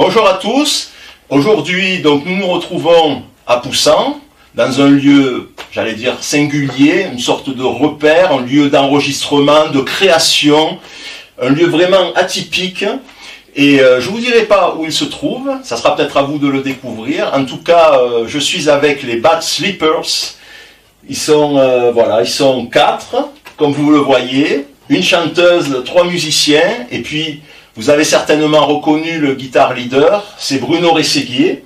Bonjour à tous. Aujourd'hui, donc, nous nous retrouvons à Poussan, dans un lieu, j'allais dire, singulier, une sorte de repère, un lieu d'enregistrement, de création, un lieu vraiment atypique. Et je ne vous dirai pas où il se trouve, ça sera peut-être à vous de le découvrir. En tout cas, je suis avec les Bad Sleepers. Ils sont, ils sont 4, comme vous le voyez. Une chanteuse, 3 musiciens, et puis vous avez certainement reconnu le guitar leader, c'est Bruno Rességuier,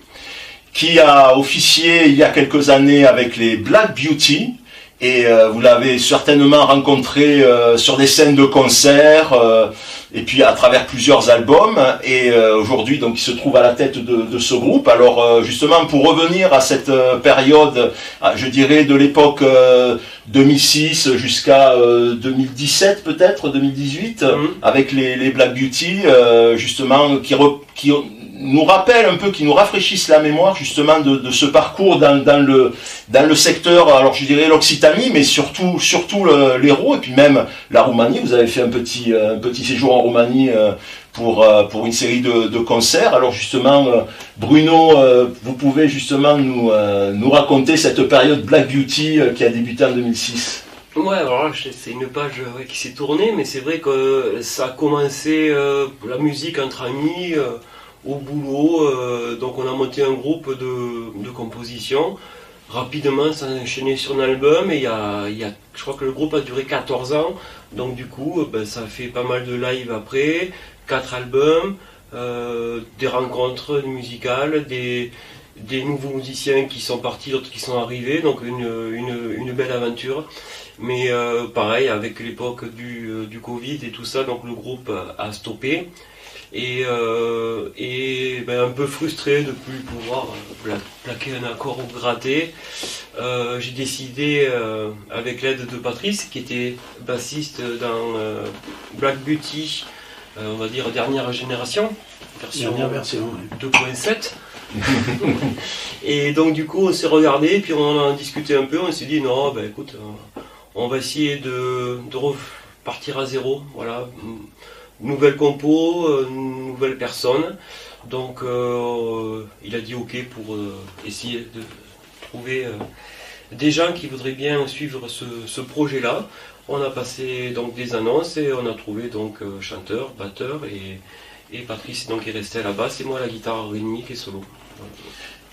qui a officié il y a quelques années avec les Black Beauty, et vous l'avez certainement rencontré sur des scènes de concert, et puis à travers plusieurs albums, et aujourd'hui donc il se trouve à la tête de ce groupe. Alors justement pour revenir à cette période, je dirais de l'époque 2006 jusqu'à 2017 peut-être, 2018, avec les Black Beauty, justement qui nous rappellent un peu, qui nous rafraîchissent la mémoire justement de ce parcours dans le secteur, alors je dirais l'Occitanie, mais surtout l'Hérault et puis même la Roumanie. Vous avez fait un petit séjour en Roumanie pour une série de concerts. Alors justement, Bruno, vous pouvez justement nous raconter cette période Black Beauty qui a débuté en 2006. Ouais, alors là, c'est une page qui s'est tournée, mais c'est vrai que ça a commencé la musique entre amis, au boulot, donc on a monté un groupe de composition. Rapidement, ça a enchaîné sur un album, et je crois que le groupe a duré 14 ans, donc du coup, ça a fait pas mal de live après, 4 albums, des rencontres musicales, des nouveaux musiciens qui sont partis, d'autres qui sont arrivés, donc une belle aventure. Mais pareil, avec l'époque du Covid et tout ça, donc le groupe a stoppé. Et un peu frustré de ne plus pouvoir plaquer un accord ou gratter, j'ai décidé, avec l'aide de Patrice, qui était bassiste dans Black Beauty, on va dire dernière génération, version 2.7. Et donc du coup on s'est regardé, puis on en a discuté un peu, on s'est dit non, écoute, on va essayer de repartir à zéro, voilà. Nouvelle compo, nouvelle personne, donc il a dit ok pour essayer de trouver des gens qui voudraient bien suivre ce projet-là. On a passé donc des annonces et on a trouvé donc chanteur, batteur, et Patrice donc est resté à la basse et moi à la guitare rythmique et solo.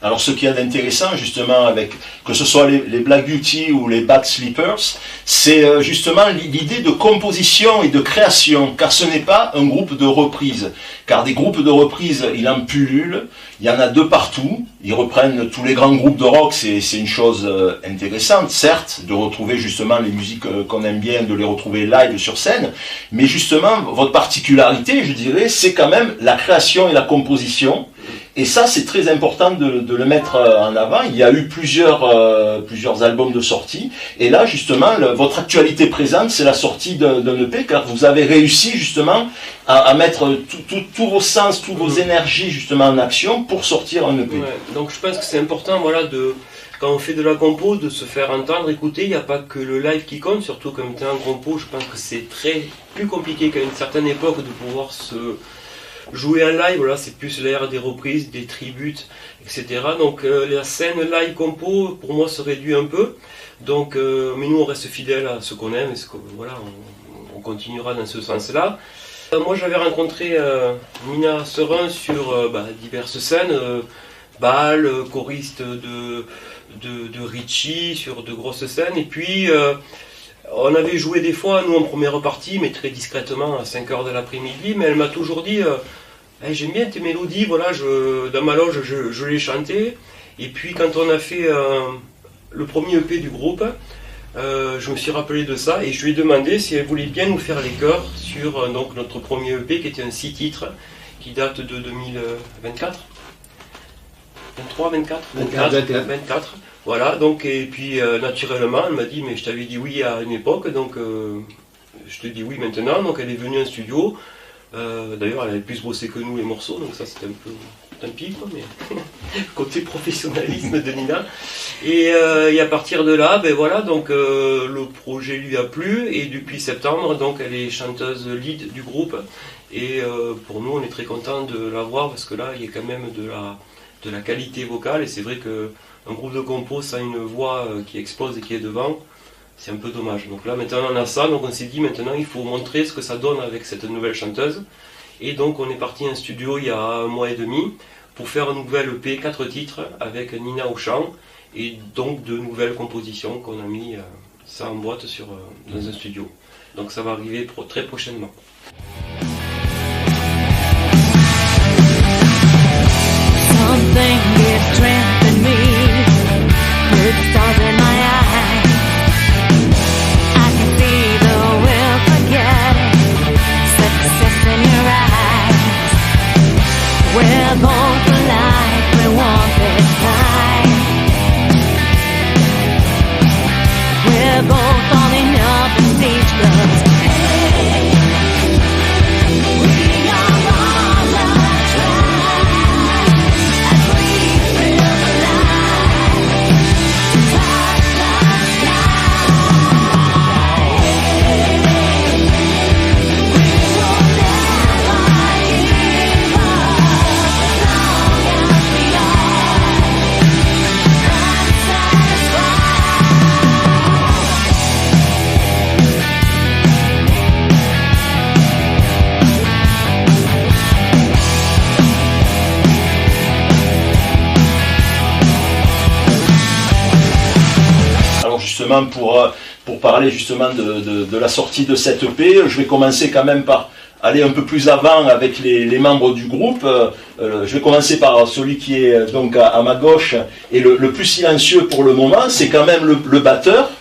Alors ce qu'il y a d'intéressant justement avec, que ce soit les Black Beauty ou les Bad Sleepers, c'est justement l'idée de composition et de création, car ce n'est pas un groupe de reprise. Car des groupes de reprise, il en pullule, il y en a de partout, ils reprennent tous les grands groupes de rock, c'est une chose intéressante, certes, de retrouver justement les musiques qu'on aime bien, de les retrouver live sur scène, mais justement, votre particularité, je dirais, c'est quand même la création et la composition. Et ça, c'est très important de le mettre en avant. Il y a eu plusieurs albums de sortie. Et là, justement, votre actualité présente, c'est la sortie d'un EP, car vous avez réussi justement à mettre tous vos sens, toutes vos énergies justement en action pour sortir un EP. Ouais, donc je pense que c'est important, voilà, quand on fait de la compo, de se faire entendre, écouter. Il n'y a pas que le live qui compte, surtout comme tu es en compo. Je pense que c'est plus compliqué qu'à une certaine époque de pouvoir jouer en live. Voilà, c'est plus l'ère des reprises, des tributes, etc. Donc la scène live compo, pour moi, se réduit un peu. Donc, mais nous, on reste fidèles à ce qu'on aime, et voilà, on continuera dans ce sens-là. Moi, j'avais rencontré Nina Serin sur diverses scènes, Bâle, choriste de Richie, sur de grosses scènes, et puis on avait joué des fois, nous en première partie, mais très discrètement, à 5h de l'après-midi, mais elle m'a toujours dit hey, j'aime bien tes mélodies, voilà, dans ma loge je les chantais. Et puis quand on a fait le premier EP du groupe, je me suis rappelé de ça et je lui ai demandé si elle voulait bien nous faire les chœurs sur donc notre premier EP qui était un 6 titres qui date de 2024. 24. Voilà, donc, et puis naturellement, elle m'a dit, mais je t'avais dit oui à une époque, donc je te dis oui maintenant. Donc elle est venue en studio. D'ailleurs, elle avait plus bossé que nous les morceaux, donc ça c'était un peu tant pis, quoi, mais côté professionnalisme de Nina. Et à partir de là, voilà, donc le projet lui a plu, et depuis septembre, donc elle est chanteuse lead du groupe. Et pour nous, on est très content de l'avoir parce que là, il y a quand même de la qualité vocale. Et c'est vrai qu'un groupe de compos sans une voix qui explose et qui est devant, c'est un peu dommage. Donc là, maintenant, on a ça. Donc on s'est dit, maintenant, il faut montrer ce que ça donne avec cette nouvelle chanteuse. Et donc, on est parti en studio il y a 1 mois et demi pour faire un nouvel EP, 4 titres, avec Nina au chant. Et donc, de nouvelles compositions qu'on a mis ça en boîte dans un studio. Donc ça va arriver très prochainement. Something is trapping me with stars in my eyes. I can see the will forget success in your eyes. We're both alive, we want this time. We're both falling up and speechless. Justement pour parler justement de la sortie de cette EP, je vais commencer quand même par aller un peu plus avant avec les membres du groupe. Je vais commencer par celui qui est donc à ma gauche et le plus silencieux pour le moment, c'est quand même le batteur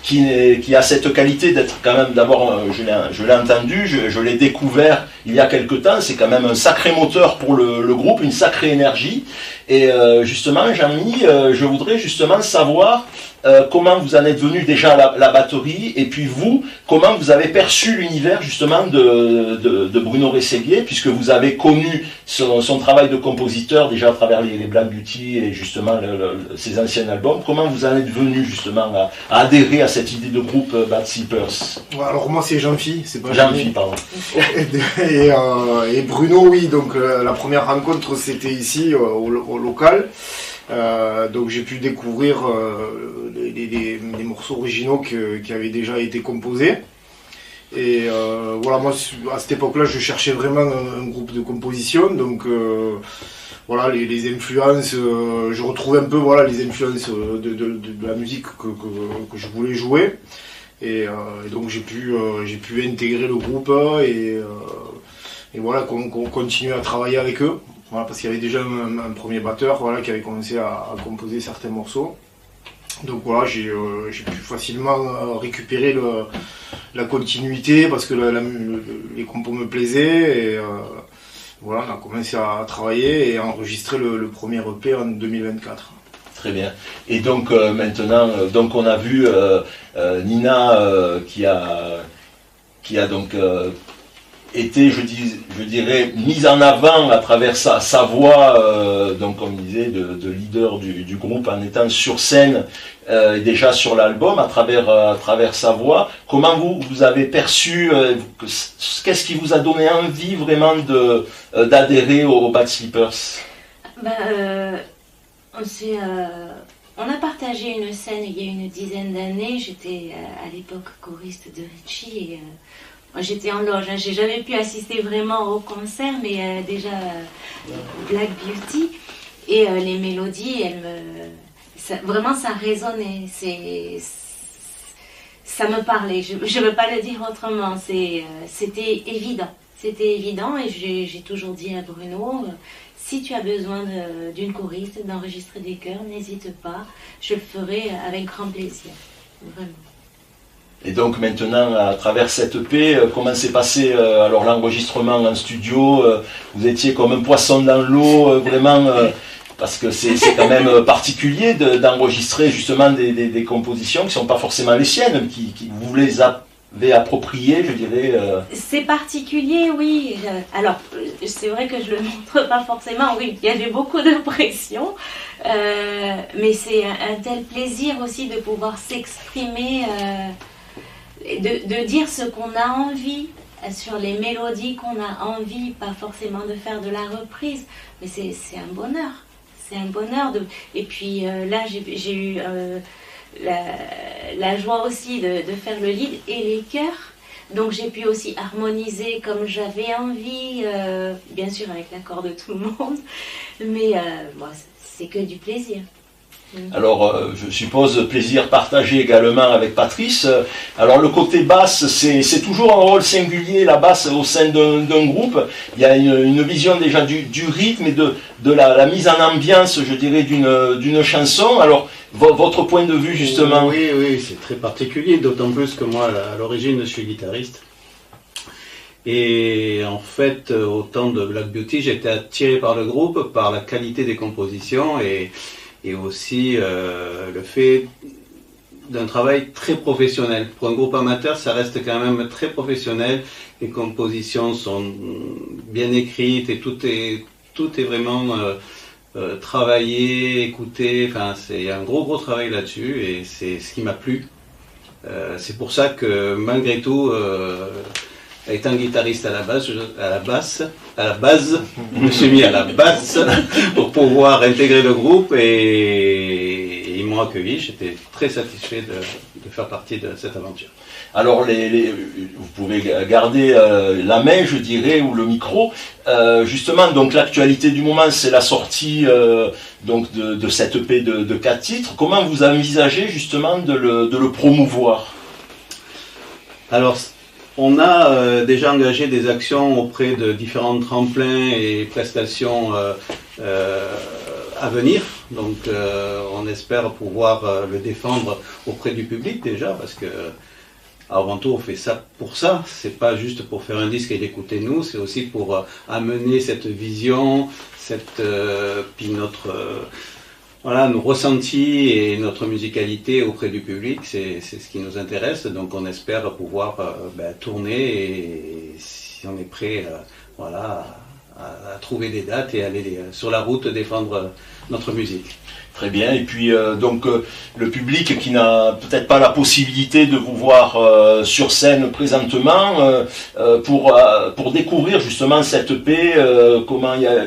qui a cette qualité d'être quand même, d'abord je l'ai entendu, je l'ai découvert il y a quelque temps, c'est quand même un sacré moteur pour le groupe, une sacrée énergie. Et justement, Jean-Mi, je voudrais justement savoir comment vous en êtes venu déjà à la batterie, et puis vous, comment vous avez perçu l'univers justement de Bruno Rességuier, puisque vous avez connu son travail de compositeur déjà à travers les Black Beauty et justement ses anciens albums. Comment vous en êtes venu justement à adhérer à cette idée de groupe Bad Sleepers? Alors moi c'est Jean-Phi, c'est pas Jean-Phi, pardon. Et Bruno, oui, donc la première rencontre c'était ici au local. Donc j'ai pu découvrir les morceaux originaux qui avaient déjà été composés. Et voilà, moi à cette époque-là je cherchais vraiment un groupe de composition. Donc voilà, les influences, je retrouvais un peu voilà, les influences de la musique que je voulais jouer. Et donc j'ai pu intégrer le groupe et voilà, qu'on continue à travailler avec eux. Voilà, parce qu'il y avait déjà un premier batteur voilà, qui avait commencé à composer certains morceaux. Donc voilà, j'ai pu facilement récupérer la continuité parce que les compos me plaisaient. Et voilà, on a commencé à travailler et à enregistrer le premier EP en 2024. Très bien. Et donc maintenant, donc on a vu Nina qui a donc été, je dirais, mise en avant à travers sa voix, donc comme il disait, de leader du groupe en étant sur scène, déjà sur l'album, à travers sa voix. Comment vous avez perçu, qu'est-ce qui vous a donné envie vraiment d'adhérer aux Bad Sleepers? On a partagé une scène il y a une dizaine d'années. J'étais à l'époque choriste de Richie et moi j'étais en loge. J'ai jamais pu assister vraiment au concert, mais déjà Black Beauty et les mélodies, vraiment ça résonnait. Ça me parlait. Je ne veux pas le dire autrement. C'était évident. C'était évident et j'ai toujours dit à Bruno. Si tu as besoin d'une choriste, d'enregistrer des chœurs, n'hésite pas, je le ferai avec grand plaisir, vraiment. Et donc maintenant, à travers cette EP, comment s'est passé alors l'enregistrement en studio? Vous étiez comme un poisson dans l'eau, vraiment, parce que c'est quand même particulier d'enregistrer justement des compositions qui ne sont pas forcément les siennes, qui vous les avez appropriées, je dirais. C'est particulier, oui. Alors, c'est vrai que je le montre pas forcément. Oui, il y avait beaucoup de pression, mais c'est un tel plaisir aussi de pouvoir s'exprimer, de dire ce qu'on a envie sur les mélodies qu'on a envie, pas forcément de faire de la reprise, mais c'est un bonheur. C'est un bonheur. Et puis là, j'ai eu la joie aussi de faire le lead et les chœurs. Donc j'ai pu aussi harmoniser comme j'avais envie, bien sûr avec l'accord de tout le monde, mais bon, c'est que du plaisir. Alors, je suppose plaisir partagé également avec Patrice. Alors, le côté basse, c'est toujours un rôle singulier, la basse au sein d'un groupe. Il y a une vision déjà du rythme et de la mise en ambiance, je dirais, d'une chanson. Alors, votre point de vue, justement. Oui, c'est très particulier, d'autant plus que moi, à l'origine, je suis guitariste. Et en fait, au temps de Black Beauty, j'étais attiré par le groupe, par la qualité des compositions et aussi le fait d'un travail très professionnel. Pour un groupe amateur, ça reste quand même très professionnel. Les compositions sont bien écrites et tout est vraiment travaillé, écouté. Enfin, c'est un gros travail là-dessus et c'est ce qui m'a plu. C'est pour ça que malgré tout, étant guitariste à la base, je me suis mis à la basse pour pouvoir intégrer le groupe et ils m'ont accueilli. J'étais très satisfait de faire partie de cette aventure. Alors, vous pouvez garder la main, je dirais, ou le micro. Justement, donc l'actualité du moment, c'est la sortie donc de cette EP de 4 titres. Comment vous envisagez justement de le promouvoir? Alors, on a déjà engagé des actions auprès de différents tremplins et prestations à venir. Donc on espère pouvoir le défendre auprès du public déjà, parce que avant tout on fait ça pour ça. C'est pas juste pour faire un disque et l'écouter nous, c'est aussi pour amener cette vision, puis nos ressentis et notre musicalité auprès du public, c'est ce qui nous intéresse. Donc on espère pouvoir tourner et si on est prêt à trouver des dates et aller sur la route défendre notre musique. Très bien, et puis le public qui n'a peut-être pas la possibilité de vous voir sur scène présentement, pour découvrir justement cette EP,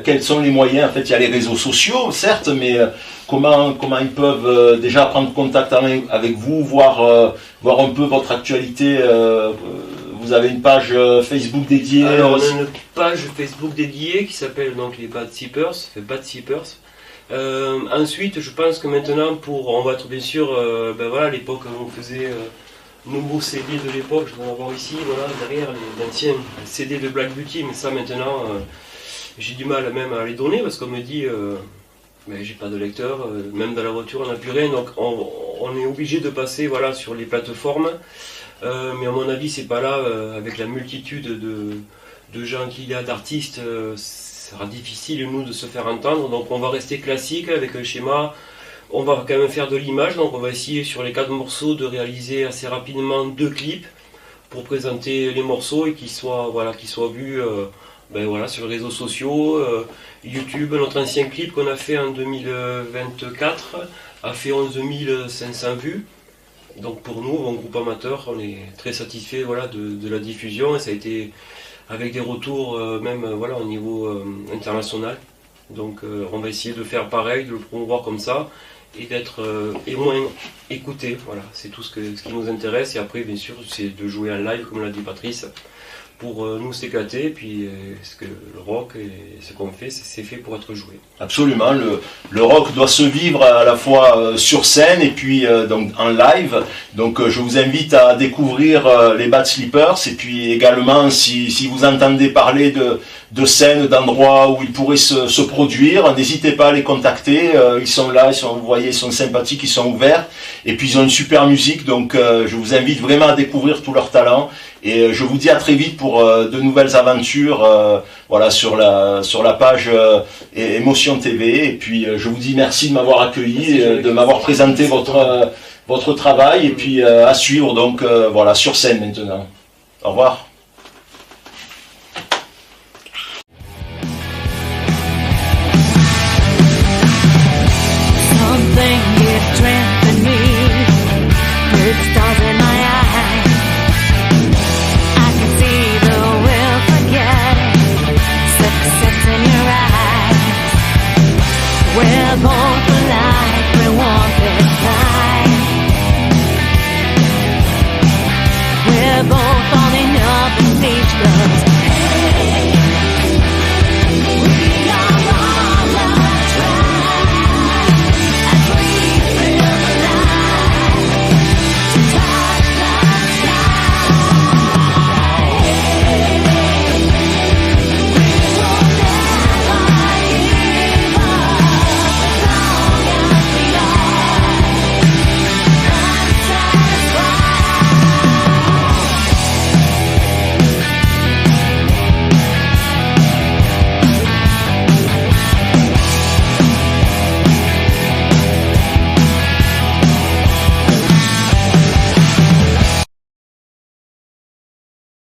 quels sont les moyens? En fait, il y a les réseaux sociaux, certes, mais comment ils peuvent déjà prendre contact avec vous, voir un peu votre actualité? Vous avez une page Facebook dédiée? Alors, on a une page Facebook dédiée qui s'appelle donc les Bad Sippers, Bad Sippers. Ensuite, je pense que maintenant, on va être bien sûr, à l'époque où on faisait nos beaux CD de l'époque, je vais en avoir ici, derrière les anciens CD de Black Beauty, mais ça maintenant, j'ai du mal même à les donner parce qu'on me dit, j'ai pas de lecteur, même dans la voiture on n'a plus rien, donc on est obligé de passer sur les plateformes, mais à mon avis c'est pas là, avec la multitude de gens qu'il y a, d'artistes, ça sera difficile nous de se faire entendre, donc on va rester classique avec un schéma. On va quand même faire de l'image, donc on va essayer sur les 4 morceaux de réaliser assez rapidement 2 clips pour présenter les morceaux et qu'ils soient vus sur les réseaux sociaux. YouTube, notre ancien clip qu'on a fait en 2024 a fait 11 500 vues. Donc pour nous, en groupe amateur, on est très satisfait de la diffusion et ça a été avec des retours au niveau international. Donc on va essayer de faire pareil, de le promouvoir comme ça et d'être au moins écouté. Voilà, c'est tout ce qui nous intéresse. Et après, bien sûr, c'est de jouer en live, comme l'a dit Patrice, pour nous s'éclater. Et puis le rock et ce qu'on fait, c'est fait pour être joué. Absolument, le rock doit se vivre à la fois sur scène et puis donc en live. Donc je vous invite à découvrir les Bad Slippers et puis également si vous entendez parler de scènes, d'endroits où ils pourraient se produire, n'hésitez pas à les contacter, ils sont là, vous voyez, ils sont sympathiques, ils sont ouverts et puis ils ont une super musique, donc je vous invite vraiment à découvrir tout leur talent et je vous dis à très vite pour de nouvelles aventures sur la page Émotion TV et puis je vous dis merci de m'avoir accueilli, de m'avoir présenté votre travail et puis à suivre donc sur scène maintenant. Au revoir. Something gives strength in me, with stars in my eyes. I can see the We're going